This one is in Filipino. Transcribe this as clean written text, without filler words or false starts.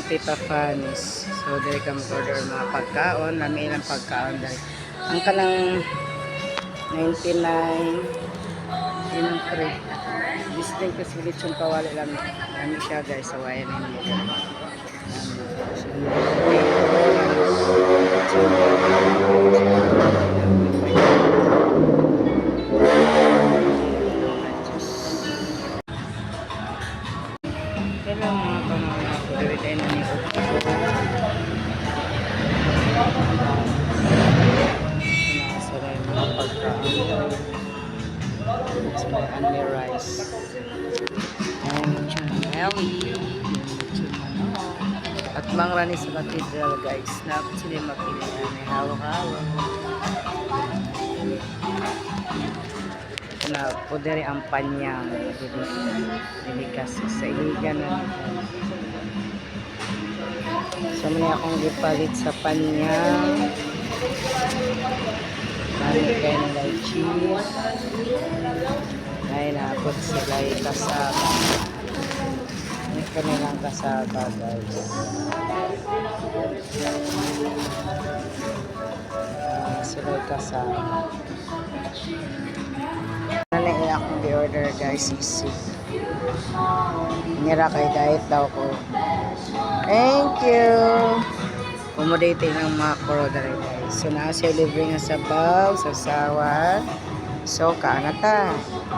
Tita Fanny's. So, dali kami order mga pagkaon. Lami ilang pagkaon dali. Ang kanang 99 in 3. Distinct kasi lechon kawali lang. Lami siya guys. So, ayan yung mga. Kailan mga pamana ko dawit ay nani sila yung mga pagkaon sila only rice and healthy at mang rani sa cathedral guys na sila mapili may hawak-hawak na pudere ang panyang dilikas sa iligan na so muna akong gipalit sa panyang dami kayo nila cheese ay naabot sila yung kasaba may kanilang kasaba guys sila yung kasaba nalagay akong di-order guys isip nira kay diet daw ko thank you accommodating ng mga korodari guys so na siya libre nga sa bag sa sawa so kaanata